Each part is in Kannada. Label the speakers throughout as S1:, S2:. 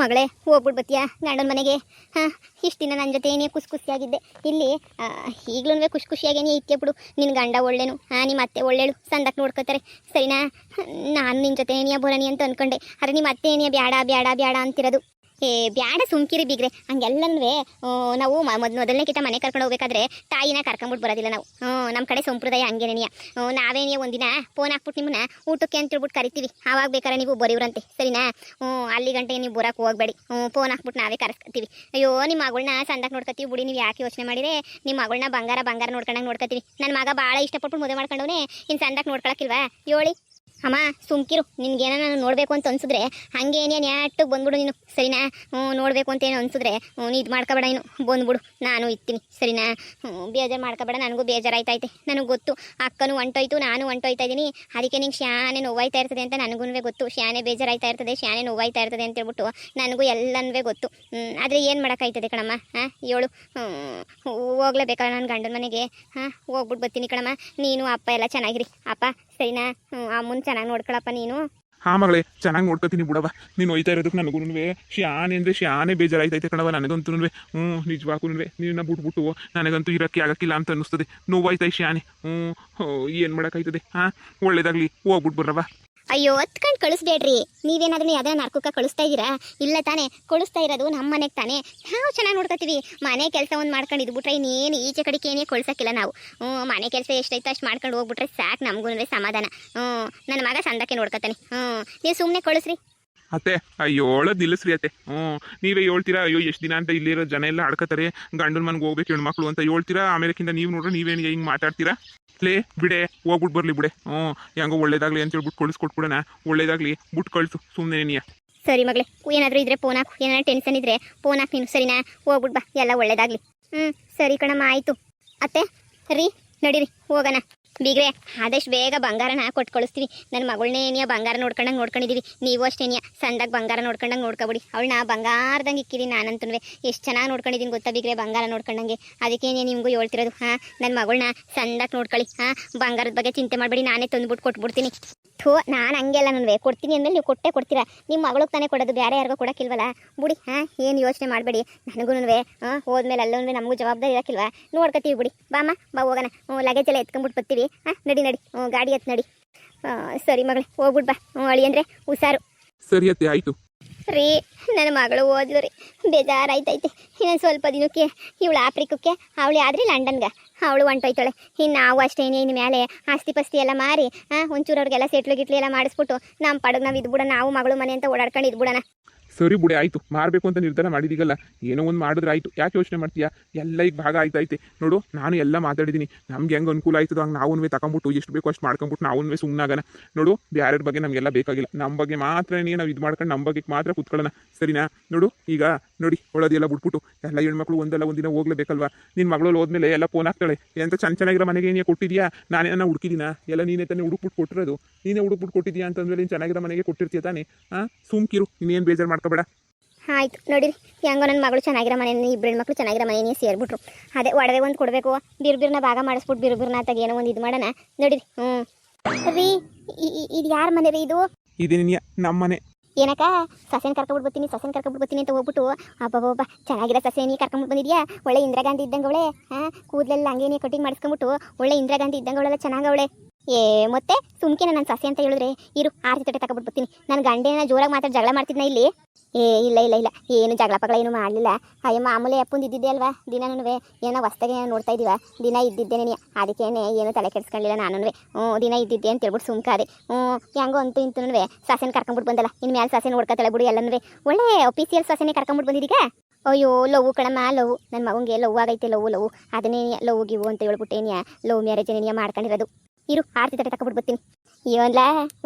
S1: ಮಗಳೇ ಹೋಗ್ಬಿಟ್ಟು ಬತ್ತೀಯಾ ಗಂಡನ ಮನೆಗೆ? ಹಾಂ, ಇಷ್ಟು ದಿನ ನನ್ನ ಜೊತೆ ಏನೇ ಖುಷಿಯಾಗಿದ್ದೆ. ಇಲ್ಲಿ ಈಗಲೂ ಖುಷಿಯಾಗೇನೇ ಇತ್ತೆ ಬಿಡು. ನಿನ್ನ ಗಂಡ ಒಳ್ಳೆನು, ನಿಮ್ಮ ಅತ್ತೆ ಒಳ್ಳೆಳು, ಸಂದಕ್ಕೆ ನೋಡ್ಕೋತಾರೆ ಸರಿನಾ? ನಾನು ನಿನ್ನ ಜೊತೆ ಏನಿಯ ಬರೋನಿ ಅಂತ ಅಂದ್ಕೊಂಡೆ. ಆದರೆ ನಿಮ್ಮ ಅತ್ತೆ ಏನಿಯ ಬ್ಯಾಡ ಬ್ಯಾಡ ಬ್ಯಾಡ ಅಂತಿರೋದು. ಬ್ಯಾಡ ಸುಮ್ಕಿರಿ ಬಿಗ್ರೆ. ಹಂಗೆಲ್ಲನೂ ನಾವು ಮೊದಲನೇ ಕಿತ ಮನೆ ಕರ್ಕೊಂಡು ಹೋಗ್ಬೇಕಾದ್ರೆ ತಾಯಿನ ಕರ್ಕೊಂಬಿಟ್ಟು ಬರೋದಿಲ್ಲ ನಾವು. ನಮ್ಮ ಕಡೆ ಸಂಪ್ರದಾಯ ಹಂಗೇನೇನಿಯ. ನಾವೇನಿಯ ಒಂದಿನ ಫೋನ್ ಹಾಕ್ಬಿಟ್ಟು ನಿಮ್ಮನ್ನ ಊಟಕ್ಕೆ ಅಂತ ಹೇಳ್ಬಿಟ್ಟು ಕರಿತೀವಿ. ಆವಾಗ ಬೇಕಾದ್ರೆ ನೀವು ಬರೀವ್ರಂತೆ ಸರಿನಾ? ಅಲ್ಲಿ ಗಂಟೆ ನೀವು ಬರೋಕೆ ಹೋಗ್ಬೇಡಿ. ಫೋನ್ ಹಾಕ್ಬಿಟ್ಟು ನಾವೇ ಕರೆಸ್ಕೊತೀವಿ. ಅಯ್ಯೋ ನಿಮ್ಮ ಮಗಳನ್ನ ಸಂದಕ್ಕೆ ನೋಡ್ಕೊತೀವಿ ಬಿಡಿ. ನೀವು ಯಾಕೆ ಯೋಚನೆ ಮಾಡಿದರೆ ನಿಮ್ಮ ಮಗಳನ್ನ ಬಂಗಾರ ನೋಡ್ಕೊಂಡಂಗೆ ನೋಡ್ಕೊತೀವಿ. ನನ್ನ ಮಗ ಭಾಳ ಇಷ್ಟಪಟ್ಟು ಮದುವೆ ಮಾಡ್ಕೊಂಡವನೇ. ಇನ್ನು ಸಂದಕ್ಕೆ ನೋಡ್ಕೊಳಕ್ಕಿಲ್ವಾ ಹೇಳಿ? ಅಮ್ಮ ಸುಮ್ಕಿರು. ನಿನ್ಗೇನೋ ನಾನು ನೋಡಬೇಕು ಅಂತ ಅನ್ಸಿದ್ರೆ ಹಂಗೆ ಏನೇ ನ್ಯಾಟಿಗೆ ಬಂದ್ಬಿಡು ನೀನು ಸರಿನಾ? ನೋಡಬೇಕು ಅಂತ ಏನೋ ಅನ್ಸಿದ್ರೆ ನೀನು ಇದು ಮಾಡ್ಕೊಬೇಡ, ನೀನು ಬಂದ್ಬಿಡು, ನಾನು ಇರ್ತೀನಿ ಸರಿನಾ? ಬೇಜಾರು ಮಾಡ್ಕೊಬೇಡ. ನನಗೂ ಬೇಜಾರಾಯ್ತೈತೆ, ನನಗೆ ಗೊತ್ತು. ಅಕ್ಕನೂ ಹೊಂಟೋಯ್ತು, ನಾನು ಹೊಂಟೋಯ್ತಾ ಇದ್ದೀನಿ. ಅದಕ್ಕೆ ನಿಂಗೆ ಶಾನೆ ನೋವಾಯ್ತಾ ಇರ್ತದೆ ಅಂತ ನನಗೂ ಗೊತ್ತು. ಶಾನೆ ಬೇಜಾರಾಯ್ತಾ ಇರ್ತದೆ, ಶಾನೆ ನೋವಾಯ್ತಾ ಇರ್ತದೆ ಅಂತ ಹೇಳ್ಬಿಟ್ಟು ನನಗೂ ಎಲ್ಲನೂ ಗೊತ್ತು. ಆದರೆ ಏನು ಮಾಡೋಕ್ಕಾಯ್ತದೆ ಕಣಮ್ಮ? ಹೇಳು. ಹೋಗ್ಲೇಬೇಕಲ್ಲ ನನ್ನ ಗಂಡನ ಮನೆಗೆ. ಹೋಗ್ಬಿಟ್ಟು ಬರ್ತೀನಿ ಕಣಮ್ಮ. ನೀನು ಅಪ್ಪ ಎಲ್ಲ ಚೆನ್ನಾಗಿರಿ ಅಪ್ಪ ಸರಿನಾ? ಅಮ್ಮನ ಚೆನ್ನಾಗಿ ನೋಡ್ಕೊಳಪ್ಪ ನೀನು.
S2: ಮಗಳೇ ಚೆನ್ನಾಗಿ ನೋಡ್ಕೊತೀನಿ ಬಿಡವ. ನೀನು ಹೋಯ್ತಾ ಇರೋದಕ್ಕೆ ನನಗೂ ಶಾನೆ ಅಂದರೆ ಶಾನೆ ಬೇಜಾರಾಯ್ತೈತೆ ಕಣವ ನನಗಂತೂ. ನಿಜವಾಗೂ ನಿನ್ನ ಬಿಟ್ಬಿಟ್ಟು ನನಗಂತೂ ಇರೋಕ್ಕೆ ಆಗಕ್ಕಿಲ್ಲ ಅಂತ ಅನ್ನಿಸ್ತದೆ. ನೋವಾಯ್ತಾಯಿ ಶಾನೆ. ಏನು ಮಾಡೋಕ್ಕಾಯ್ತದೆ? ಒಳ್ಳೇದಾಗಲಿ, ಹೋಗ್ಬಿಟ್ಟು ಬರ್ರವ.
S1: ಅಯ್ಯೋ ಹತ್ಕೊಂಡು ಕಳಿಸ್ಬೇಡ್ರಿ. ನೀವೇನಾದ್ರೂ ಯಾವ್ದಾರ ನರ್ಕಕ್ಕೆ ಕಳಿಸ್ತಾ ಇದ್ದೀರಾ? ಇಲ್ಲ ತಾನೇ, ಕಳಿಸ್ತಾ ಇರೋದು ನಮ್ಮ ಮನೆಗೆ ತಾನೇ. ನಾವು ಚೆನ್ನಾಗಿ ನೋಡ್ಕೊತೀವಿ. ಮನೆ ಕೆಲಸ ಒಂದು ಮಾಡ್ಕೊಂಡು ಇದ್ಬಿಟ್ರೆ ಇನ್ನೇನು ಈಚೆ ಕಡೆಗೆ ಏನೇ ಕಳ್ಸೋಕ್ಕಿಲ್ಲ ನಾವು. ಮನೆ ಕೆಲಸ ಎಷ್ಟೈತೋ ಅಷ್ಟು ಮಾಡ್ಕೊಂಡು ಹೋಗ್ಬಿಟ್ರೆ ಸಾಕು, ನಮಗೂ ಸಮಾಧಾನ. ನನ್ನ ಮಗ ಸಂದಕ್ಕೆ ನೋಡ್ಕೊತಾನೆ. ನೀವು ಸುಮ್ಮನೆ ಕಳಿಸ್ರಿ
S2: ಅತ್ತೆ. ಅಯ್ಯೋ ನಿಲ್ಲಿಸ್ರಿ ಅತ್ತೆ. ನೀವೇ ಹೇಳ್ತೀರಾ ಅಯ್ಯೋ ಎಷ್ಟು ದಿನ ಅಂತ ಇಲ್ಲಿರೋ ಜನ ಎಲ್ಲ ಆಡ್ಕೋತಾರೆ, ಗಂಡನ ಮನೆಗೆ ಹೋಗ್ಬೇಕು ಹೆಣ್ಮಕ್ಳು ಅಂತ ಹೇಳ್ತೀರಾ. ಆಮೇಲೆಕ್ಕಿಂತ ನೀವು ನೋಡ್ರೆ ನೀವೇನು ಹಿಂಗೆ ಮಾತಾಡ್ತೀರಾ? ಲೇ ಬಿಡೆ, ಹೋಗ್ಬಿಟ್ಟು ಬರಲಿ ಬಿಡೆ. ಹೆಂಗೋ ಒಳ್ಳೇದಾಗಲಿ ಅಂತ ಹೇಳ್ಬಿಟ್ಟು ಕಳಿಸ್ಕೊಟ್ಬಿಡೋಣ. ಒಳ್ಳೇದಾಗಲಿ, ಬಿಟ್ಟು ಕಳಿಸು ಸುಮ್ಮನೆ ನೀಯ.
S1: ಸರಿ ಮಗಳೇ, ಏನಾದರೂ ಇದ್ರೆ ಫೋನ್ ಹಾಕು. ಏನಾದ್ರು ಟೆನ್ಷನ್ ಇದ್ರೆ ಫೋನ್ ಹಾಕಿ ನೀನು ಸರಿನಾ? ಹೋಗ್ಬಿಟ್ಟು ಬಾ, ಎಲ್ಲ ಒಳ್ಳೇದಾಗಲಿ. ಸರಿ ಕಣಮ್ಮ, ಆಯಿತು. ಅತ್ತೆ ರೀ, ನಡೀರಿ ಹೋಗೋಣ. ಬೀಗ್ರೆ ಆದಷ್ಟು ಬೇಗ ಬಂಗಾರನ ಕೊಟ್ಟು ಕಳಿಸ್ತೀವಿ. ನನ್ನ ಮಗಳನ್ನೇನಿಯ ಬಂಗಾರ ನೋಡ್ಕೊಂಡಂಗೆ ನೋಡ್ಕೊಂಡಿದ್ದೀವಿ. ನೀವು ಅಷ್ಟೇನಿಯ ಸಂದಾಗ ಬಂಗಾರ ನೋಡ್ಕೊಂಡಂಗೆ ನೋಡ್ಕೊಬಿಡಿ. ಅವಳನ್ನ ಬಂಗಾರದಂಗೆ ಇಕ್ಕಿದ್ದೀನಿ ನಾನಂತೂ. ಎಷ್ಟು ಚೆನ್ನಾಗಿ ನೋಡ್ಕೊಂಡಿದ್ದೀನಿ ಗೊತ್ತಾ ಬೀಗ್ರೆ, ಬಂಗಾರ ನೋಡ್ಕೊಂಡಂಗೆ. ಅದಕ್ಕೇನೆ ನಿಮಗೂ ಹೇಳ್ತಿರೋದು. ನನ್ನ ಮಗಳನ್ನ ಸಂದಾಗ ನೋಡ್ಕೊಳ್ಳಿ. ಬಂಗಾರದ ಬಗ್ಗೆ ಚಿಂತೆ ಮಾಡಬೇಡಿ, ನಾನೇ ತಂದುಬಿಟ್ಟು ಕೊಟ್ಬಿಡ್ತೀನಿ. ನಾನು ಹಂಗೆಲ್ಲ ಕೊಡ್ತೀನಿ ಅಂದಮೇಲೆ ನೀವು ಕೊಟ್ಟೇ ಕೊಡ್ತೀರಾ. ನಿಮ್ಮ ಮಗಳಿಗೆ ತಾನೇ ಕೊಡೋದು, ಬೇರೆ ಯಾರಿಗೂ ಕೊಡೋಕ್ಕಿಲ್ವಲ್ಲ ಬುಡಿ. ಏನು ಯೋಚನೆ ಮಾಡಬೇಡಿ. ನನಗೂ ಹೋದ್ಮೇಲೆ ಅಲ್ಲೂ ನಮಗೂ ಜವಾಬ್ದಾರಿ ಇರೋಕ್ಕಿಲ್ವಾ? ನೋಡ್ಕೊತೀವಿ ಬಿಡಿ. ಬಾಮ್ಮ ಬಾ ಹೋಗೋಣ. ಲಗೇಜ್ ಎಲ್ಲ ಎತ್ಕೊಂಡ್ಬಿಟ್ಟು ಬರ್ತೀವಿ. ನಡಿ ಗಾಡಿ ಎತ್ತು ನಡಿ. ಸರಿ ಮಗಳೇ, ಹೋಗ್ಬಿಟ್ಟು ಬಾ. ಅಳಿ ಅಂದರೆ ಹುಷಾರು.
S2: ಸರಿ ಅತ್ತೆ, ಆಯಿತು
S1: ರೀ. ನನ್ನ ಮಗಳು ಓದ್ಲು ರೀ, ಬೇಜಾರಾಯ್ತೈತೆ. ಇನ್ನೊಂದು ಸ್ವಲ್ಪ ದಿನಕ್ಕೆ ಇವಳು ಆಫ್ರಿಕಕ್ಕೆ, ಅವಳು ಆದ್ರೆ ಲಂಡನ್ಗೆ ಅವಳು ಹೊಂಟೋಯ್ತಾಳೆ. ಇನ್ನು ನಾವು ಅಷ್ಟೇನೇ ಇನ್ನು ಮೇಲೆ ಆಸ್ತಿ ಪಸ್ತಿ ಎಲ್ಲ ಮಾರಿ ಒಂಚೂರು ಅವ್ರಿಗೆಲ್ಲ ಸೆಟ್ಲು ಗಿಟ್ಲು ಎಲ್ಲ ಮಾಡಿಸ್ಬಿಟ್ಟು ನಮ್ಮ ಪಡಗೆ ನಾವು ಇದ್ಬಿಡ, ನಾವು ಮಗಳು ಮನೆ ಅಂತ ಓಡಾಡ್ಕೊಂಡು ಇದ್ಬಿಡೋಣ.
S2: ಸರಿ ಬಿಡಿ, ಆಯಿತು. ಮಾರಬೇಕು ಅಂತ ನಿರ್ಧಾರ ಮಾಡಿದೀಗಲ್ಲ, ಏನೋ ಒಂದು ಮಾಡಿದ್ರೆ ಆಯಿತು. ಯಾಕೆ ಯೋಚನೆ ಮಾಡ್ತೀಯಾ? ಎಲ್ಲ ಈಗ ಭಾಗ ಆಯ್ತೈತೆ ನೋಡು. ನಾನು ಎಲ್ಲ ಮಾತಾಡಿದ್ದೀನಿ. ನಮ್ಗೆ ಹೆಂಗೆ ಅನುಕೂಲ ಆಯ್ತದೋ ಹಂಗೆ ನಾವು ತಗೊಂಬಿಟ್ಟು ಎಷ್ಟು ಬೇಕೋ ಅಷ್ಟು ಮಾಡ್ಕೊಂಬಿಟ್ಟು ನಾವು ಸುಮ್ಮನಾಗೋಣ. ನೋಡು, ಬೇರೆಯವ್ರ ಬಗ್ಗೆ ನಮಗೆಲ್ಲ ಬೇಕಾಗಿಲ್ಲ. ನಮ್ಮ ಬಗ್ಗೆ ಮಾತ್ರ ನಾವು ಇದು ಮಾಡ್ಕೊಂಡು ನಮ್ಮ ಬಗ್ಗೆ ಮಾತ್ರ ಕೂತ್ಕೊಳ್ಳೋಣ ಸರಿನಾ? ನೋಡು ಈಗ ನೋಡಿ, ಒಳದೆಲ್ಲ ಬಿಟ್ಬಿಟ್ಟು ಎಲ್ಲ ಹೆಣ್ಮಕ್ಳು ಒಂದಲ್ಲ ಒಂದಿನ ಹೋಗ್ಲೇಬೇಕಲ್ವಾ? ನಿನ್ನ ಮಗಳು ಹೋದ್ಮೇಲೆ ಎಲ್ಲ ಫೋನ್ ಹಾಕ್ತಾಳೆ. ಎಂತ ಚೆನ್ನಾಗಿರೋ ಮನೆಗೆ ಏನೇ ಕೊಟ್ಟಿದ್ಯಾ? ನಾನೇನ ಹುಡುಕಿದ್ದೀನ? ಎಲ್ಲ ನೀನೇ ತಾನೇ ಹುಡುಕ್ಬಿಟ್ಟು ಕೊಟ್ಟಿರೋದು. ನೀನೇ ಹುಡುಕ್ಬಿಟ್ಟು ಕೊಟ್ಟಿದ್ಯಾ ಅಂತಂದ್ರೆ ನೀನು ಚೆನ್ನಾಗಿರೋ ಮನೆಗೆ ಕೊಟ್ಟಿರ್ತೀಯ ತಾನೇ? ಸುಮ್ಕಿರು, ನೀನೇನು ಬೇಜಾರು ಮಾಡ್ಕೊಬೇಡ.
S1: ಆಯಿತು ನೋಡಿರಿ, ಹೆಂಗೋ ನನ್ನ ಮಗಳು ಚೆನ್ನಾಗಿರೋ ಮನೆಯೇ, ಇಬ್ಬರು ಹೆಣ್ಮಕ್ಳು ಚೆನ್ನಾಗಿರೋ ಮನೆಯೇ ಸೇರಿಬಿಟ್ರು. ಅದೇ ಒಡವೆ ಒಂದು ಕೊಡಬೇಕು, ಬಿರ್ಬಿರ್ನ ಭಾಗ ಮಾಡಿಸ್ಬಿಟ್ಟು ಬಿರ್ಬಿರ್ನ ತೆಗೆ ಏನೋ ಒಂದು ಇದು ಮಾಡೋಣ. ನೋಡಿರಿ. ರೀ, ಇದು ಯಾರ ಮನೆ ರೀ?
S2: ಇದು ನಮ್ಮ ಮನೆ.
S1: ಏನಕ್ಕ ಸಸೆನ್ ಕರ್ಕೊಂಡ್ಬಿಟ್ಟು ಬರ್ತೀನಿ ಅಂತ ಹೋಗ್ಬಿಟ್ಟು ಅಬ್ಬಬ್ಬ ಚೆನ್ನಾಗಿರೋ ಸಸೆನಿ ಕರ್ಕೊಂಡ್ಬಿಟ್ಟು ಬಂದಿದ್ಯಾ? ಒಳ್ಳೆ ಇಂದಿರಾ ಗಾಂಧಿ ಇದ್ದಂಗೆ ಅವಳೆ. ಕೂದಲೆಲ್ಲ ಹಂಗೇನೆ ಕಟಿಂಗ್ ಮಾಡಿಸ್ಕೊಂಬಿಟ್ಟು ಒಳ್ಳೆ ಇಂದಿರಾ ಗಾಂಧಿ ಇದ್ದಂಗೆ ಅವಳೆಲ್ಲ ಚೆನ್ನಾಗವಳೆ. ಮತ್ತೆ ಸುಮ್ಕಿನ ನನ್ನ ಸಸೆ ಅಂತ ಹೇಳಿದ್ರೆ ಇರು, ಆರ್ತಿ ತಟ್ಟೆ ತಗೊಂಡ್ಬಿಟ್ಟು ಬರ್ತೀನಿ. ನನ್ನ ಗಂಡೇನ ಜೋರಾಗಿ ಮಾತ್ರ ಜಗಳ ಮಾಡ್ತಿದ್ನ ಇಲ್ಲಿ. ಇಲ್ಲ ಏನು ಜಗಳ ಪಗಳ ಏನು ಮಾಡಲಿಲ್ಲ. ಅಯ್ಯ ಮಾಮೂಲಿ ಅಪ್ಪಂದು ಇದ್ದಿದ್ದೆ ಅಲ್ವಾ ದಿನನೂ. ಏನೋ ಹೊಸ್ದಾಗೆ ನೋಡ್ತಾ ಇದೀವ, ದಿನ ಇದ್ದಿದ್ದೇನೆ. ಅದಕ್ಕೇನೆ ಏನು ತಲೆ ಕೆಡಿಸ್ಕೊಳ್ಳಿಲ್ಲ ನಾನು. ದಿನ ಇದ್ದಿದ್ದೆ ಅಂತ ಹೇಳ್ಬಿಟ್ಟು ಸುಮ್ಕಾದೆ. ಹೆಂಗೋ ಅಂತೂ ಇಂತೂ ಸಸೆನ ಕರ್ಕೊಂಡ್ಬಿಟ್ಟು ಬಂದಲ್ಲ. ಇನ್ನು ಮೇಲೆ ಸಸೆ ನೋಡ್ಕೊತಾಳೆ ಬಿಡಿ. ಎಲ್ಲನೂ ಒಳ್ಳೆ ಆಫೀಸಿಯಲ್ ಸಸೆನೇ ಕರ್ಕೊಂಡ್ಬಿಟ್ಟು ಬಂದಿದ್ದೀಗ. ಅಯ್ಯೋ ಲವ್ ಕಣಮ್ಮ, ಲವ್. ನನ್ನ ಮಗಂಗೆ ಲವ್ ಆಗೈತೆ. ಲವ್ ಅದನ್ನೇ ಲವ್ ಗಿವು ಅಂತ ಹೇಳ್ಬಿಟ್ಟೇನಿಯ ಲವ್ ಮ್ಯಾರೇಜ್ ಏನೇನಿಯ ಮಾಡ್ಕೊಂಡಿರೋದು. ಇರು, ಆರ್ತಿ ತಟ್ಟೆ ತಗೊಂಡ್ಬಿಟ್ಟು ಬರ್ತೀನಿ. ಏನಲ್ಲ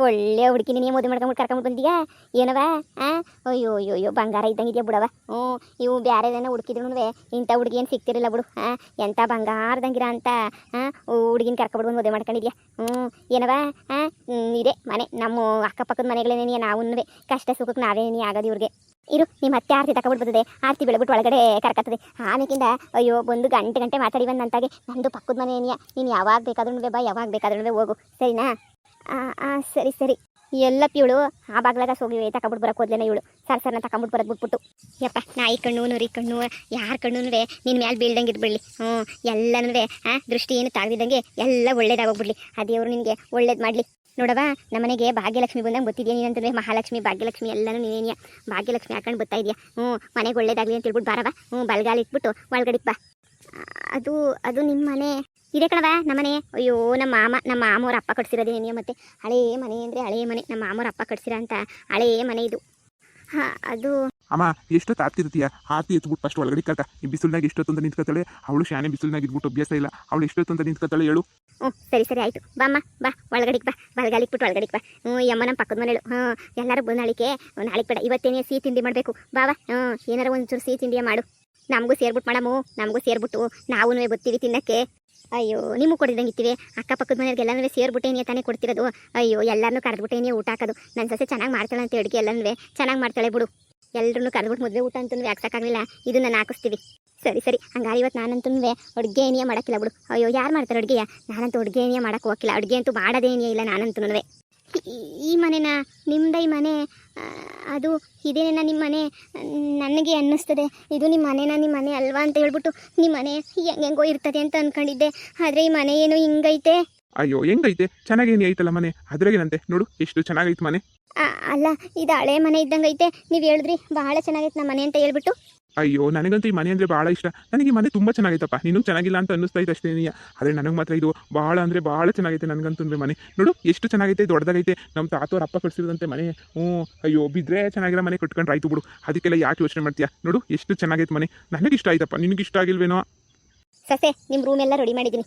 S1: ಒಳ್ಳೆ ಹುಡುಗಿ ನೀನು ಮದುವೆ ಮಾಡ್ಕೊಂಡ್ಬಿಟ್ಟು ಕರ್ಕೊಂಡ್ಬಿಟ್ಟು ಬಂದೀಯಾ? ಏನವ? ಅಯ್ಯೋ ಬಂಗಾರ ಇದ್ದಂಗಿದ್ಯಾ ಬಿಡವ. ಇವು ಬೇರೆದೇನೋ ಹುಡುಕಿದ್ರು ಇಂಥ ಹುಡುಗಿ ಏನು ಸಿಗ್ತಿರಲಿಲ್ಲ ಬಿಡು. ಎಂಥ ಬಂಗಾರದಂಗಿರ ಅಂತ ಹುಡುಗಿನ ಕರ್ಕೊಂಡ್ಬಿಟ್ಟು ಬಂದು ಮದುವೆ ಮಾಡ್ಕೊಂಡಿದ್ಯಾ? ಏನವ? ಇದೇ ಮನೆ, ನಮ್ಮ ಅಕ್ಕಪಕ್ಕದ ಮನೆಗಳೇನೇ. ನಾವು ಕಷ್ಟ ಸುಖಕ್ಕೆ ನಾವೇನೇ ಆಗೋದು ಇವ್ರಿಗೆ. ಇರು, ನಿಮ್ಮ ಅತ್ತೆ ಆರ್ತಿ ತಗೊಂಡ್ಬಿಟ್ಟು ಬರ್ತದೆ. ಆರ್ತಿ ಬೆಳಗ್ಬಿಟ್ಟು ಒಳಗಡೆ ಕರ್ಕತ್ತದೆ. ಆಮೇಕಿಂದ ಅಯ್ಯೋ ಬಂದು ಗಂಟೆ ಮಾತಾಡಿ ಬಂದಂತಾಗೆ ನಂದು ಪಕ್ಕದ ಮನೆ ಏನಿಯ. ನೀನು ಯಾವಾಗ ಬೇಕಾದ್ರೂ ಬಾ, ಯಾವಾಗ ಬೇಕಾದ್ರೂ ಹೋಗು ಸರಿನಾ? ಸರಿ. ಎಲ್ಲ ಇವಳು ಆ ಬಾಗ್ಲಾಗ ಹೋಗಿ ತಗೊಂಬಿಟ್ಟು ಬರಕ್ಕೆ ಹೋದ್ಲೇನ ಇವಳು ಸರ್ನ ತಗೊಂಬಿಟ್ಟು ಬರೋದು ಬಿಟ್ಬಿಟ್ಟು ಯಪ್ಪ ನಾಯಿ ಕಣ್ಣು ನರಿ ಕಣ್ಣು ಯಾರ ಕಣ್ಣು ನಿನ್ನ ಮೇಲೆ ಬೀಳ್ದಂಗೆ ಇದ್ಬಿಡ್ಲಿ ಎಲ್ಲನೂ ದೃಷ್ಟಿ ಏನು ತಾಗ್ದಿದ್ದಂಗೆ ಎಲ್ಲ ಒಳ್ಳೇದಾಗೋಗ್ಬಿಡ್ಲಿ ಆ ದೇವರು ನಿನಗೆ ಒಳ್ಳೇದು ಮಾಡಲಿ ನೋಡವ ನಮ್ಮನೆಗೆ ಭಾಗ್ಯಲಕ್ಷ್ಮಿ ಬಂದಂಗೆ ಗೊತ್ತಿದ್ಯಾ ನೀನಂತಂದ್ರೆ ಮಹಾಲಕ್ಷ್ಮಿ ಭಾಗ್ಯಲಕ್ಷ್ಮಿ ಎಲ್ಲನೂ ನೀನೇನಿಯಾ ಭಾಗ್ಯಲಕ್ಷ್ಮಿ ಹಾಕೊಂಡು ಬರ್ತಾ ಇದೆಯಾ ಮನೆಗೆ ಒಳ್ಳೇದಾಗಲಿ ಅಂತ ಹೇಳ್ಬಿಟ್ಟು ಬಾರವ ಬಲ್ಗಾಲ ಇಟ್ಬಿಟ್ಟು ಒಳಗಡಿಗೆ ಬಾ ಅದು ಅದು ನಿಮ್ಮ ಮನೆ ಇದೆ ಕಣವ ನಮ್ಮನೆ ಅಯ್ಯೋ ನಮ್ಮ ಮಾಮವ್ರ ಅಪ್ಪ ಕಟ್ಸಿರೋದೇನೇನಿಯ ಮತ್ತೆ ಹಳೇ ಮನೆ ಅಂದರೆ ಹಳೇ ಮನೆ ನಮ್ಮ ಮಾಮವ್ರ ಅಪ್ಪ ಕಟ್ಸಿರೋ ಅಂತ ಹಳೇ ಮನೆ ಇದು ಹಾಂ ಅದು
S2: ಅಮ್ಮ ಎಷ್ಟೊತ್ತು ಆರ್ತಿರ್ತೀಯ ಆರ್ತಿ ಎತ್ಬಿಟ್ಟು ಫಸ್ಟ್ ಒಳಗಡೆ ಕರ್ಕ ಈ ಬಿಸಿಲ್ನಾಗ ಎಷ್ಟೊತ್ತು ಅಂತ ನಿಂತ್ಕೊತಾಳೆ ಅವಳು ಶಾನೆ ಬಿಸಿಲ್ನಾಗ ಇದ್ಬಿಟ್ಟು ಅಭ್ಯಾಸ ಇಲ್ಲ ಅವಳು ಎಷ್ಟೊತ್ತು ಅಂತ ನಿಂತ್ಕೊತಾಳೆ ಹೇಳು
S1: ಸರಿ ಆಯಿತು ಬಾಮ್ಮ ಬಾ ಒಳಗಡಿಗೆ ಬಾ ಬಲ್ಗಾಲಿಗೆ ಬಿಟ್ಟು ಒಳಗಡಿಗೆ ಬಾ ಯಮ್ಮ ನಮ್ಮ ಪಕ್ಕದ ಮನೇಳು ಎಲ್ಲರೂ ಬಂದಾಳಿಕೆ ನಾಳೆಗೆ ಬೇಡ ಇವತ್ತೇನೇ ಸಿಹಿ ತಿಂಡಿ ಮಾಡಬೇಕು ಬಾವಾ ಏನಾರ ಒಂಚೂರು ಸಿಹಿ ತಿಂಡಿಯ ಮಾಡು ನಮಗೂ ಸೇರ್ಬಿಟ್ಟು ಮಾಡಮು ನಮಗೂ ಸೇರ್ಬಿಟ್ಟು ನಾವೂ ಬರ್ತೀವಿ ತಿನ್ನಕ್ಕೆ ಅಯ್ಯೋ ನಿಮಗೆ ಕೊಡಿದಂಗೆ ಇರ್ತೀವಿ ಅಕ್ಕಪಕ್ಕದ ಮನೆಯವ್ರಿಗೆಲ್ಲನೂ ಸೇರ್ಬಿಟ್ಟೇನೇ ತಾನೇ ಕೊಡ್ತಿರೋದು ಅಯ್ಯೋ ಎಲ್ಲರನ್ನೂ ಕರೆದ್ಬಿಟ್ಟೇನೇ ಊಟ ಹಾಕೋದು ನನ್ನ ಸೊಸೆ ಚೆನ್ನಾಗಿ ಮಾಡ್ತಾಳೆ ಅಂತ ಅಡುಗೆ ಎಲ್ಲನೂ ಚೆನ್ನಾಗಿ ಮಾಡ್ತಾಳೆ ಬಿಡು ಎಲ್ಲರೂ ಕರೆದ್ಬಿಟ್ಟು ಮದುವೆ ಊಟ ಅಂತಂದು ಹಾಕ್ಸೋಕ್ಕಾಗಲಿಲ್ಲ ಇದು ನಾನು ಹಾಕಿಸ್ತೀವಿ ಸರಿ ಹಂಗಾರೆ ಇವತ್ತು ನಾನಂತೂ ಅಡುಗೆ ಏನಿಯೇ ಮಾಡೋಕ್ಕಿಲ್ಲ ಬಿಡು ಅಯ್ಯೋ ಯಾರು ಮಾಡ್ತಾರೆ ಅಡುಗೆಯ ನಾನಂತೂ ಅಡುಗೆ ಏನಿಯೇ ಮಾಡೋಕ್ಕೆ ಹೋಗಿಲ್ಲ ಅಡುಗೆ ಅಂತೂ ಮಾಡೋದೇನಿಯೇ ಇಲ್ಲ ನಾನಂತೂ ಈ ಮನೆನ ನಿಮ್ಮದ ಈ ಮನೆ ಅದು ಇದೇನೇನ ನಿಮ್ಮ ಮನೆ ನನಗೆ ಅನ್ನಿಸ್ತದೆ ಇದು ನಿಮ್ಮ ಮನೆ ಅಲ್ವಾ ಅಂತ ಹೇಳ್ಬಿಟ್ಟು ನಿಮ್ಮ ಮನೆ ಹೆಂಗೆಂಗೋ ಇರ್ತದೆ ಅಂತ ಅಂದ್ಕೊಂಡಿದ್ದೆ ಆದರೆ ಈ ಮನೆ ಏನು ಹಿಂಗೈತೆ
S2: ಅಯ್ಯೋ ಹೆಂಗೈತೆ ಚೆನ್ನಾಗೇನಿ ಐತಲ್ಲ ಮನೆ ಅದ್ರಾಗೇನಂತೆ ನೋಡು ಎಷ್ಟು ಚೆನ್ನಾಗೈತೆ ಮನೆ
S1: ಅಲ್ಲ ಇದು ಹಳೆ ಮನೆ ಇದ್ದಂಗೆ ಐತೆ ನೀವು ಹೇಳಿದ್ರಿ ಭಾಳ ಚೆನ್ನಾಗೈತೆ ನಮ್ಮ ಮನೆ ಅಂತ ಹೇಳ್ಬಿಟ್ಟು
S2: ಅಯ್ಯೋ ನನಗಂತೂ ಈ ಮನೆ ಅಂದರೆ ಭಾಳ ಇಷ್ಟ ನನಗೆ ಈ ಮನೆ ತುಂಬ ಚೆನ್ನಾಗೈತಪ್ಪ ನಿನಗೆ ಚೆನ್ನಾಗಿಲ್ಲ ಅಂತ ಅನ್ನಿಸ್ತೈತೆ ಅಷ್ಟೇ ಆದರೆ ನನಗೆ ಮಾತ್ರ ಇದು ಭಾಳ ಅಂದರೆ ಭಾಳ ಚೆನ್ನಾಗೈತೆ ನನಗಂತೂ ಅಂದರೆ ಮನೆ ನೋಡು ಎಷ್ಟು ಚೆನ್ನಾಗೈತೆ ದೊಡ್ಡದಾಗೈತೆ ನಮ್ಮ ತಾತವ್ರ ಅಪ್ಪ ಕಟ್ಸಿರೋದಂತೆ ಮನೆ ಅಯ್ಯೋ ಬಿದ್ದರೆ ಚೆನ್ನಾಗಿರೋ ಮನೆ ಕಟ್ಕೊಂಡ್ರೆ ಆಯ್ತು ಬಿಡು ಅದಕ್ಕೆಲ್ಲ ಯಾಕೆ ಯೋಚನೆ ಮಾಡ್ತೀಯಾ ನೋಡು ಎಷ್ಟು ಚೆನ್ನಾಗೈತೆ ಮನೆ ನನಗೆ ಇಷ್ಟ ಆಯ್ತಪ್ಪ ನಿನಗೆ ಇಷ್ಟ ಆಗಿಲ್ವೇನೋ
S1: ಸಸೆ ನಿಮ್ಮ ರೂಮ್ ಎಲ್ಲ ರೆಡಿ ಮಾಡಿದ್ದೀನಿ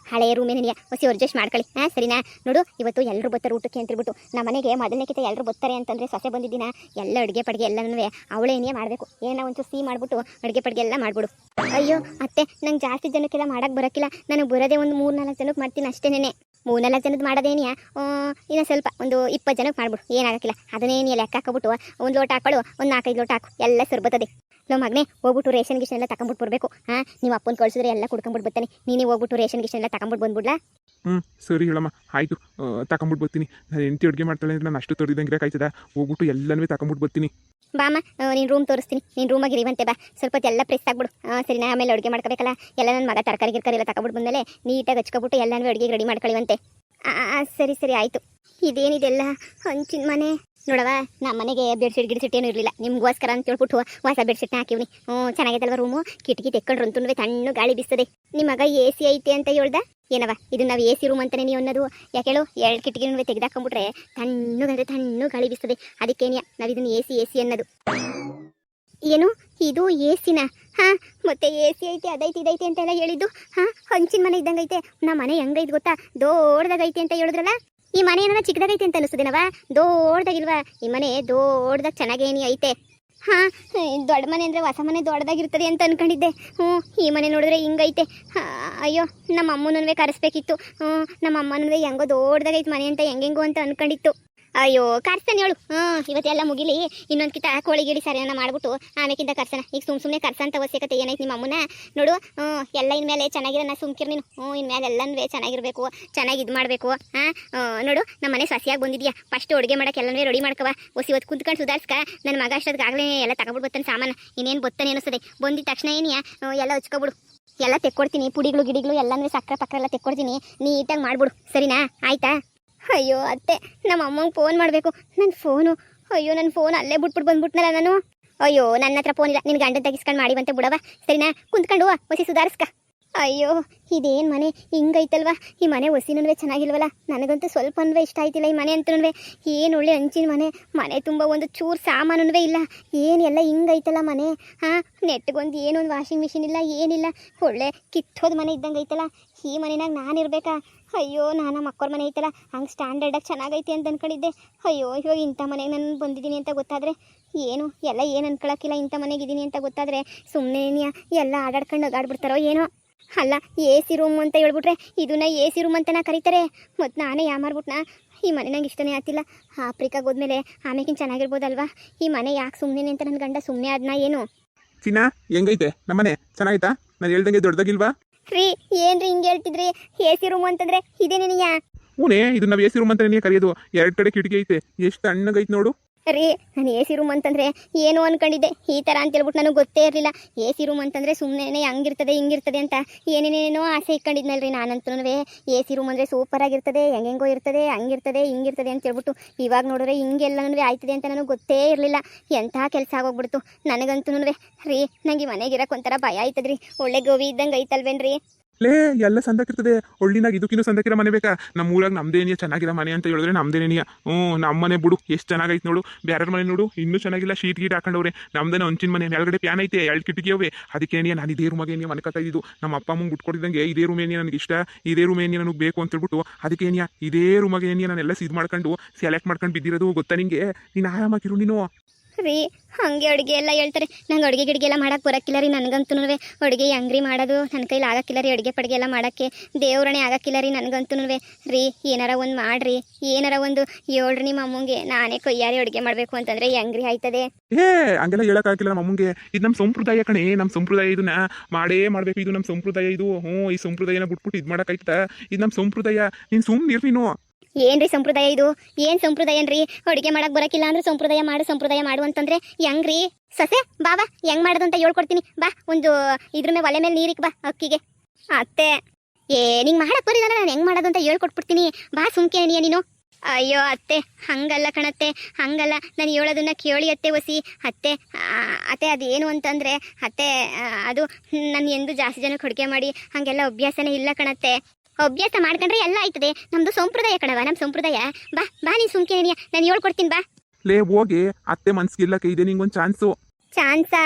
S1: ಹಳೆಯ ರೂಮೇ ನನಗೆ ಹೊಸಿ ಅಡ್ಜಸ್ಟ್ ಮಾಡ್ಕೊಳ್ಳಿ ಸರಿನಾ ನೋಡು ಇವತ್ತು ಎಲ್ಲರೂ ಬರ್ತಾರೆ ಊಟಕ್ಕೆ ಅಂತಿರ್ಬಿಟ್ಟು ನಮ್ಮ ಮನೆಗೆ ಮೊದಲನೇಕಿತ ಎಲ್ಲರೂ ಬರ್ತಾರೆ ಅಂತಂದರೆ ಸೊಸೆ ಬಂದಿದ್ದೀನ ಎಲ್ಲ ಅಡುಗೆ ಪಡಿಗೆ ಎಲ್ಲನೂ ಅವಳೇನೇ ಮಾಡಬೇಕು ಏನೋ ಒಂಚೂರು ಸಿಹಿ ಮಾಡಿಬಿಟ್ಟು ಅಡುಗೆ ಪಡಿಗೆ ಎಲ್ಲ ಮಾಡಿಬಿಡು ಅಯ್ಯೋ ಅತ್ತೆ ನಂಗೆ ಜಾಸ್ತಿ ಜನಕ್ಕೆಲ್ಲ ಮಾಡೋಕ್ಕೆ ಬರೋಕ್ಕಿಲ್ಲ ನನಗೆ ಬರೋದೇ ಒಂದು 3-4 ಜನಕ್ಕೆ ಮಾಡ್ತೀನಿ ಅಷ್ಟೇನೆ 3-4 ಜನದ ಮಾಡೋದೇನಿಯಾ ಇನ್ನು ಸ್ವಲ್ಪ ಒಂದು 20 ಜನಕ್ಕೆ ಮಾಡ್ಬಿಡು ಏನಾಗಕ್ಕಿಲ್ಲ ಅದನ್ನೇನು ಲೆಕ್ಕ ಹಾಕೊಬಿಟ್ಟು ಒಂದು ಲೋಟ ಹಾಕೊಳ್ಳು ಒಂದು 4-5 ಲೋಟ ಹಾಕು ಎಲ್ಲ ಸುರ್ಬತ್ತದೆ ನಮ್ಮ ಮಗನೇ ಹೋಗ್ಬಿಟ್ಟು ರೇಷನ್ ಗಿಷನ್ ಎಲ್ಲ ತಗೊಂಬಿಟ್ಟು ಬರಬೇಕು ನೀವು ಅಪ್ಪನ ಕಳಿಸಿದ್ರೆ ಎಲ್ಲ ಕುಡ್ಕೊಂಬಿಟ್ಟು ಬರ್ತಾನೆ ನೀನೇ ಹೋಗ್ಬಿಟ್ಟು ರೇಷನ್ ಗಿಷನ್ ಎಲ್ಲ ತಗೊಂಬಿಟ್ಟು ಬಂದ್ಬಿಡ್ಲಾ
S2: ಸರಿ ಹೇಳಮ್ಮ ಆಯಿತು ತಗೊಂಬಿಟ್ಟು ಬರ್ತೀನಿ ನಾನು ಹೆಂಡತಿ ಅಡುಗೆ ಮಾಡ್ತಾಳೆ ಅಂದರೆ ನಾನು ಅಷ್ಟು ತೊಡಿದಂಗೆ ಇರೋಕ್ಕಾಯ್ತದ ಹೋಗ್ಬಿಟ್ಟು ಎಲ್ಲನೂ ತಗೊಂಬಿಟ್ಟು ಬರ್ತೀನಿ
S1: ಬಾಮ್ಮ ನೀನು ರೂಮ್ ತೋರಿಸ್ತೀನಿ ನೀನು ರೂಮಾಗಿ ಇರುವಂತೆ ಬಾ ಸ್ವಲ್ಪ ಹೊತ್ತು ಎಲ್ಲ ಪ್ರೆಸ್ ಆಗ್ಬಿಡು ಸರಿನಾ ಆಮೇಲೆ ಅಡುಗೆ ಮಾಡ್ಕೋಬೇಕಲ್ಲ ಎಲ್ಲ ನನ್ನ ಮಗ ತರಕಾರಿ ಗಿರ್ಕಾರಿ ಎಲ್ಲ ತಗೊಂಬಿಟ್ಟು ಬಂದಮೇಲೆ ನೀಟಾಗಿ ಹಚ್ಕೊಬಿಟ್ಟು ಎಲ್ಲನೂ ಅಡುಗೆಗೆ ರೆಡಿ ಮಾಡ್ಕೊಳ್ಳಿವಂತೆ ಸರಿ ಆಯಿತು ಇದೇನಿದೆಲ್ಲ ಹಂಚಿನ ಮನೆ ನೋಡವ ನಮ್ಮ ಮನೆಗೆ ಬೆಡ್ಶೀಟ್ ಏನೂ ಇರಲಿಲ್ಲ ನಿಮ್ಗೋಸ್ಕರ ಅಂತ ಹೇಳ್ಬಿಟ್ಟು ಹೊಸ ಬೆಡ್ಶೀಟ್ನ ಹಾಕಿವ್ನಿ ಚೆನ್ನಾಗೈತಲ್ವ ರೂಮು ಕಿಟಕಿ ತೆಕ್ಕೊಂಡ್ರು ಅಂತೂ ತಣ್ಣು ಗಾಳಿ ಬಿಸ್ತದೆ ನಿಮ್ಮ ಮಗ ಎ ಸಿ ಐತೆ ಅಂತ ಹೇಳ್ದ ಏನವ ಇದು ನಾವು ಎ ಸಿ ರೂಮ್ ಅಂತಲೇ ನೀವು ಅನ್ನೋದು ಯಾಕೆ ಹೇಳು 2 ಕಿಟಕಿನೂ ತೆಗೆದಾಕೊಂಡ್ಬಿಟ್ರೆ ತಣ್ಣು ಗಾಳಿ ಬಿಸ್ತದೆ ಅದಕ್ಕೇನಿಯ ನಾವು ಇದನ್ನು ಎ ಸಿ ಅನ್ನೋದು ಏನು ಇದು ಎ ಸಿನ ಮತ್ತೆ ಎ ಸಿ ಐತೆ ಅದೈತೆ ಇದೈತೆ ಅಂತೆಲ್ಲ ಹೇಳಿದ್ದು ಹಂಚಿನ ಮನೆ ಇದ್ದಂಗೈತೆ ನಮ್ಮ ಮನೆ ಹೆಂಗೈತೆ ಗೊತ್ತಾ ದೊಡ್ಡದಾಗೈತೆ ಅಂತ ಹೇಳಿದ್ರಲ್ಲ ಈ ಮನೆ ಏನಾರ ಚಿಕ್ಕದಾಗೈತೆ ಅಂತ ಅನಿಸ್ತದೇನವ ದೊಡ್ಡದಾಗಿಲ್ವಾ ಈ ಮನೆ ದೊಡ್ಡದಾಗ ಚೆನ್ನಾಗೇನಿ ಐತೆ ದೊಡ್ಡ ಮನೆ ಅಂದರೆ ಹೊಸ ಮನೆ ದೊಡ್ಡದಾಗಿರ್ತದೆ ಅಂತ ಅನ್ಕೊಂಡಿದ್ದೆ ಈ ಮನೆ ನೋಡಿದ್ರೆ ಹಿಂಗೈತೆ ಅಯ್ಯೋ ನಮ್ಮ ಅಮ್ಮನೂ ಕರೆಸ್ಬೇಕಿತ್ತು ನಮ್ಮ ಅಮ್ಮನೂ ಹೆಂಗೋ ದೊಡ್ಡದಾಗೈತೆ ಮನೆ ಅಂತ ಹೆಂಗೆಂಗೋ ಅಂತ ಅನ್ಕೊಂಡಿತ್ತು ಅಯ್ಯೋ ಕರ್ಸನೆ ಹೇಳು ಇವತ್ತೆಲ್ಲ ಮುಗಿಲಿ ಇನ್ನೊಂದು ಕಿತ ಕೋಳಿ ಗಿಳಿ ಸರಿಯನ್ನ ಮಾಡ್ಬಿಟ್ಟು ಆಮೇಕಿಂತ ಕರ್ಸನ ಈಗ ಸುಮ್ಮನೆ ಕರ್ಸಂತ ಅವಶ್ಯಕತೆ ಏನೈತೆ ನಿಮ್ಮ ಅಮ್ಮನ ನೋಡು ಎಲ್ಲ ಇನ್ಮೇಲೆ ಚೆನ್ನಾಗಿರೋ ಸುಮ್ಕಿರ್ ನೀನು ಇನ್ಮೇಲೆ ಎಲ್ಲನೂ ಚೆನ್ನಾಗಿರ್ಬೇಕು ಚೆನ್ನಾಗಿ ಇದು ಮಾಡಬೇಕು ನೋಡು ನಮ್ಮ ಮನೆ ಸಸಿಯಾಗಿ ಬಂದಿದ್ಯಾ ಫಸ್ಟ್ ಅಡುಗೆ ಮಾಡೋಕೆ ಎಲ್ಲನೂ ರೆಡಿ ಮಾಡ್ಕವ ಇವತ್ತು ಕುಂತ್ಕೊಂಡು ಸುಧಾರಿಸ್ಕ ನನ್ನ ಮಗ ಅಷ್ಟೊತ್ತಿಗಾಗಲೇ ಎಲ್ಲ ತಗೊಬಿಟ್ಟು ಬರ್ತಾನೆ ಸಾಮಾನು ಇನ್ನೇನು ಬತ್ತಾನೆ ಅನಿಸ್ತದೆ ಬಂದಿದ್ದ ತಕ್ಷಣ ಏನಿಯಾ ಎಲ್ಲ ಹಚ್ಕೊಬಿಡು ಎಲ್ಲ ತೆಕ್ಕೊಡ್ತೀನಿ ಪುಡಿಗಳು ಗಿಡಿಗಳು ಎಲ್ಲನೂ ಸಕ್ಕರೆ ಪಕ್ಕರೆ ಎಲ್ಲ ತೆಕ್ಕೊಡ್ತೀನಿ ನೀಟಾಗಿ ಮಾಡ್ಬಿಡು ಸರಿನಾ ಆಯ್ತಾ ಅಯ್ಯೋ ಅತ್ತೆ ನಮ್ಮ ಅಮ್ಮಂಗೆ ಫೋನ್ ಮಾಡಬೇಕು ನನ್ನ ಫೋನ್ ಅಲ್ಲೇ ಬಿಟ್ಬಿಟ್ಟು ಬಂದ್ಬಿಟ್ನಲ್ಲ ನಾನು ಅಯ್ಯೋ ನನ್ನ ಹತ್ರ ಫೋನ್ ಇಲ್ಲ ನಿನ್ನ ಗಂಡ ತೆಗಿಸ್ಕೊಂಡು ಮಾಡಿವಂತೆ ಬಿಡವ ಸರಿನಾ ಕುಂತ್ಕೊಂಡು ಹೊಸಿ ಸುಧಾರಿಸ್ಕ ಅಯ್ಯೋ ಇದೇನು ಮನೆ ಹಿಂಗೈತಲ್ವಾ ಈ ಮನೆ ಹೊಸಿನೂ ಚೆನ್ನಾಗಿಲ್ವಲ್ಲ ನನಗಂತೂ ಸ್ವಲ್ಪ ಇಷ್ಟ ಆಯ್ತಿಲ್ಲ ಈ ಮನೆ ಅಂತೂ ಏನು ಒಳ್ಳೆ ಹಂಚಿನ ಮನೆ ತುಂಬ ಒಂದು ಚೂರು ಸಾಮಾನು ಇಲ್ಲ ಏನೆಲ್ಲ ಹಿಂಗೈತಲ್ಲ ಮನೆ ನೆಟ್ಗೊಂದು ಏನೊಂದು ವಾಷಿಂಗ್ ಮಿಷಿನ್ ಇಲ್ಲ ಏನಿಲ್ಲ ಒಳ್ಳೆ ಕಿತ್ತೋದು ಮನೆ ಇದ್ದಂಗೆ ಐತಲ್ಲ ಈ ಮನೆನಾಗ ನಾನು ಇರಬೇಕಾ ಅಯ್ಯೋ ನಾನು ಮಕ್ಕಳ ಮನೆ ಐತಲ್ಲ ಹಂಗೆ ಸ್ಟ್ಯಾಂಡರ್ಡಾಗಿ ಚೆನ್ನಾಗೈತೆ ಅಂತ ಅಂದ್ಕೊಂಡಿದ್ದೆ ಅಯ್ಯೋ ಇವಾಗ ಇಂಥ ಮನೆಗೆ ನಾನು ಬಂದಿದ್ದೀನಿ ಅಂತ ಗೊತ್ತಾದರೆ ಏನು ಎಲ್ಲ ಏನು ಅನ್ಕೊಳಕ್ಕಿಲ್ಲ ಇಂಥ ಮನೆಗಿದ್ದೀನಿ ಅಂತ ಗೊತ್ತಾದರೆ ಸುಮ್ಮನೆ ಎಲ್ಲ ಆಡಾಡ್ಕೊಂಡು ಓಡಾಡ್ಬಿಡ್ತಾರೋ ಏನೋ ಅಲ್ಲ ಎ ಸಿ ರೂಮ್ ಅಂತ ಹೇಳ್ಬಿಟ್ರೆ ಇದನ್ನ ಎ ಸಿ ರೂಮ್ ಅಂತ ಕರೀತಾರೆ ಮತ್ತು ನಾನೇ ಯಾಮಾರ್ಬಿಟ್ನಾ ಈ ಮನೆ ನಂಗೆ ಇಷ್ಟನೇ ಆಗ್ತಿಲ್ಲ ಆಫ್ರಿಕಾಗೆ ಹೋದ್ಮೇಲೆ ಆಮೇಕಿನ ಚೆನ್ನಾಗಿರ್ಬೋದಲ್ವಾ ಈ ಮನೆ ಯಾಕೆ ಸುಮ್ಮನೆ ಅಂತ ನನ್ನ ಗಂಡ ಸುಮ್ಮನೆ ಅದನ್ನ ಏನು
S2: ಚಿನ್ನ ಹೆಂಗೈತೆ ನಮ್ಮನೆ ಚೆನ್ನಾಗೈತಾ ನಾನು ಹೇಳ್ದಂಗೆ ದೊಡ್ಡದಾಗಿಲ್ವಾ
S1: ರೀ ಏನ್ರಿ ಹಿಂಗೆ ಹೇಳ್ತಿದ್ರಿ ಎ ಸಿ ರೂಮ್ ಅಂತಂದ್ರೆ ಇದೇನೇನಿಯಾ
S2: ಹೂನೇ ಇದು ನಾವು ಎ ಸಿ ರೂಮ್ ಅಂತಾನೆ ಕರೆಯೋದು. 2 ಕಡೆ ಕಿಟಕಿ ಐತೆ, ಎಷ್ಟು ತಣ್ಣಗೈತೆ ನೋಡು.
S1: ರೀ ನಾನು ಎ ಸಿ ರೂಮ್ ಅಂತಂದರೆ ಏನು ಅನ್ಕೊಂಡಿದ್ದೆ, ಈ ಥರ ಅಂತೇಳ್ಬಿಟ್ಟು ನನಗೆ ಗೊತ್ತೇ ಇರಲಿಲ್ಲ. ಎ ಸಿ ರೂಮ್ ಅಂತಂದರೆ ಸುಮ್ಮನೆ ಹಂಗಿರ್ತದೆ ಹಿಂಗಿರ್ತದೆ ಅಂತ ಏನೇನೇನೋ ಆಸೆ ಇಟ್ಕೊಂಡಿದ್ನಲ್ರಿ ನಾನಂತೂ. ಎ ಸಿ ರೂಮ್ ಅಂದರೆ ಸೂಪರಾಗಿರ್ತದೆ, ಹೆಂಗೆಂಗೋ ಇರ್ತದೆ, ಹಂಗಿರ್ತದೆ ಹಿಂಗಿರ್ತದೆ ಅಂತ ಹೇಳ್ಬಿಟ್ಟು ಇವಾಗ ನೋಡಿದ್ರೆ ಹಿಂಗೆಲ್ಲನೂ ಆಯ್ತದೆ ಅಂತ ನನಗೆ ಗೊತ್ತೇ ಇರಲಿಲ್ಲ. ಎಂಥ ಕೆಲಸ ಆಗೋಗ್ಬಿಡ್ತು ನನಗಂತೂ. ರೀ ನನಗೆ ಮನೆಗಿರಕ್ಕೆ ಒಂಥರ ಭಯ ಆಯ್ತದ್ರಿ. ಒಳ್ಳೆ ಗೋವಿ ಇದ್ದಂಗೆ ಐತಲ್ವೇನ್ರಿ.
S2: ಲೇ ಎಲ್ಲ ಸಂದಕ್ಕಿರ್ತದೆ. ಒಳ್ಳಿನಾಗ ಇದಕ್ಕಿನ್ನೂ ಸಂದಕ್ಕಿರೋ ಮನೆ ಬೇಕಾ? ನಮ್ಮ ಊರಾಗ ನಮ್ದೇನಿಯ ಚೆನ್ನಾಗಿರೋ ಮನೆ ಅಂತ ಹೇಳಿದ್ರೆ ನಮ್ದೇನಿಯ. ನಮ್ಮ ಮನೆ ಬಿಡು ಎಷ್ಟು ಚೆನ್ನಾಗೈತೆ ನೋಡು. ಬೇರೆ ಮನೆ ನೋಡು ಇನ್ನೂ ಚೆನ್ನಾಗಿಲ್ಲ, ಶೀಟ್ ಗೀಟ್ ಹಾಕೊಂಡವ್ರೆ. ನಮ್ದೇನೋ ಹಂಚಿನ ಮನೆ, ಮೇಲ್ಗಡೆ ಪ್ಯಾನ್ ಐತೆ, 2 ಕಿಟಕಿ ಅವೆ. ಅದಕ್ಕೇನಿಯ ನಾನು ಇದೇ ರೂಮಾಗೆ ಏನಿಯ ಮನೆ ಕತ್ತಾ ಇದ್ದು. ನಮ್ಮ ಅಪ್ಪ ಅಮ್ಮಂಗೆ ಬಿಟ್ಕೊಟ್ಟಿದ್ದಂಗೆ ಇದೇ ರೂಮ್ ಏನಿಯ ನನಗೆ ಇಷ್ಟ, ಇದೇ ರೂಮ್ ಏನಿಯ ನನಗೆ ಬೇಕು ಅಂತ ಹೇಳ್ಬಿಟ್ಟು ಅದಕ್ಕೇನಿಯ ಇದೇ ರೂಮಾಗೆ ಏನಿಯ ನಾನೆಲ್ಲ ಇದು ಮಾಡ್ಕೊಂಡು ಸೆಲೆಕ್ಟ್ ಮಾಡ್ಕೊಂಡು ಬಿದ್ದಿರೋದು. ಗೊತ್ತಾ ನಿಂಗೆ? ನೀನು ಆರಾಮಾಗಿರು ನೀನು.
S1: ರೀ ಹಾಗೆ ಅಡುಗೆ ಎಲ್ಲ ಹೇಳ್ತಾರೆ. ನಂಗೆ ಅಡುಗೆ ಗಿಡಿಗೆ ಎಲ್ಲ ಮಾಡೋಕ್ಕೆ ಬರೋಕ್ಕಿಲ್ಲ ರೀ. ನನಗಂತೂ ಅಡುಗೆ ಹೆಂಗ್ರಿ ಮಾಡೋದು ನನ್ನ ಕೈಲಿ ಆಗಕ್ಕಿಲ್ಲ ರೀ. ಅಡುಗೆ ಪಡುಗೆ ಎಲ್ಲ ಮಾಡೋಕ್ಕೆ ದೇವ್ರಣೆ ಆಗಕ್ಕಿಲ್ಲ ರೀ ನನಗಂತೂ. ರೀ ಏನಾರ ಒಂದು ಮಾಡಿರಿ, ಏನಾರ ಒಂದು ಹೇಳ್ರಿ ನಿಮ್ಮ ಅಮ್ಮಂಗೆ. ನಾನೇ ಕೊಯ್ಯಾರಿ ಅಡುಗೆ ಮಾಡಬೇಕು ಅಂತಂದರೆ ಹೆಂಗ್ರಿ ಆಯ್ತದೆ?
S2: ಹಂಗೆಲ್ಲ ಹೇಳೋಕ್ಕಾಗಿಲ್ಲ ನಮ್ಮ ಅಮ್ಮಂಗೆ. ಇದು ನಮ್ಮ ಸಂಪ್ರದಾಯ ಕಣೆ, ನಮ್ಮ ಸಂಪ್ರದಾಯ. ಇದನ್ನ ಮಾಡೇ ಮಾಡಬೇಕು, ಇದು ನಮ್ಮ ಸಂಪ್ರದಾಯ. ಇದು ಈ ಸಂಪ್ರದಾಯನ ಬಿಟ್ಬಿಟ್ಟು ಇದು ಮಾಡೋಕ್ಕಾಯ್ತಾ? ಇದು ನಮ್ಮ ಸಂಪ್ರದಾಯ. ನೀನು ಸುಮ್ಮನೆ ಇರು ನೀನು.
S1: ಏನ್ರಿ ಸಂಪ್ರದಾಯ ಇದು? ಏನು ಸಂಪ್ರದಾಯ ಏನ್ರಿ? ಅಡುಗೆ ಮಾಡಕ್ಕೆ ಬರೋಕ್ಕಿಲ್ಲ ಅಂದ್ರೆ ಸಂಪ್ರದಾಯ ಮಾಡು ಅಂತಂದ್ರೆ ಹೆಂಗ್ರಿ? ಸಸೆ ಬಾಬಾ ಹೆಂಗ್ ಮಾಡೋದು ಅಂತ ಹೇಳ್ಕೊಡ್ತೀನಿ ಬಾ. ಒಂದು ಇದ್ರ ಮೇಲೆ ಒಲೆ ಮೇಲೆ ನೀರಿಕ್ ಬಾ ಅಕ್ಕಿಗೆ. ಅತ್ತೆ ನಿಂಗೆ ಮಾಡಕ್ಕೆ ಬರಿಲ್ಲ, ನಾನು ಹೆಂಗ್ ಮಾಡೋದು ಅಂತ ಹೇಳ್ಕೊಟ್ಬಿಡ್ತೀನಿ ಬಾ. ಸುಮ್ಕೆ ನೀನು. ಅಯ್ಯೋ ಅತ್ತೆ ಹಂಗಲ್ಲ ಕಣತ್ತೆ, ಹಂಗಲ್ಲ. ನಾನು ಹೇಳೋದನ್ನ ಕೇಳಿ ಅತ್ತೆ ಒಸಿ. ಅತ್ತೆ ಅದೇನು ಅಂತಂದರೆ ಅತ್ತೆ, ಅದು ನಾನು ಎಂದು ಜಾಸ್ತಿ ಜನಕ್ಕೆ ಅಡುಗೆ ಮಾಡಿ ಹಾಗೆಲ್ಲ ಅಭ್ಯಾಸನೇ ಇಲ್ಲ ಕಣತ್ತೆ. ಅಭ್ಯಾಸ ಮಾಡ್ಕೊಂಡ್ರೆ ಎಲ್ಲ ಆಯ್ತದೆ. ನಮ್ದು ಸಂಪ್ರದಾಯ ಕಣವ, ನಮ್ಮ ಸಂಪ್ರದಾಯ. ಬಾ ಬಾ ನೀನು ಸುಮ್ಕೆ ನಾನು ಹೇಳ್ಕೊಡ್ತೀನಿ ಬಾ.
S2: ಲೇ ಹೋಗಿ, ಅತ್ತೆ ಮನ್ಸ್ಗಿಲ್ಲಕ್ಕೆ ಇದೆ ನಿಂಗೊಂದು ಚಾನ್ಸು.
S1: ಚಾನ್ಸಾ?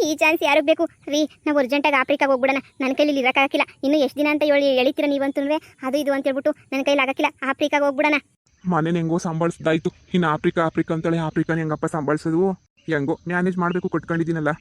S1: ಈ ಚಾನ್ಸ್ ಯಾರಿಗೆ ಬೇಕು ರೀ? ನಾವು ಅರ್ಜೆಂಟಾಗಿ ಆಫ್ರಿಕಾಗೆ ಹೋಗ್ಬಿಡೋಣ. ನನ್ನ ಕೈಲಿ ಇರೋಕ್ಕಾಗಿಲ್ಲ. ಇನ್ನು ಎಷ್ಟು ದಿನ ಅಂತ ಎಳಿತೀರ ನೀವಂತೂ? ಅದು ಇದು ಅಂತ ಹೇಳ್ಬಿಟ್ಟು ನನ್ನ ಕೈಲಿ ಆಗಕ್ಕಿಲ್ಲ. ಆಫ್ರಿಕಾಗೆ ಹೋಗ್ಬಿಡೋಣ.
S2: ಮನೇನ ಹೆಂಗೋ ಸಂಭಾಳಿಸ್ದಾಯ್ತು. ಇನ್ನು ಆಫ್ರಿಕಾ ಅಂತೇಳಿ ಆಫ್ರಿಕಾನ ಹೆಂಗಪ್ಪ ಸಂಭಾಳಿಸೋದು? ಹೆಂಗೋ ಮ್ಯಾನೇಜ್ ಮಾಡಬೇಕು, ಕೊಟ್ಕೊಂಡಿದ್ದೀನಲ್ಲ.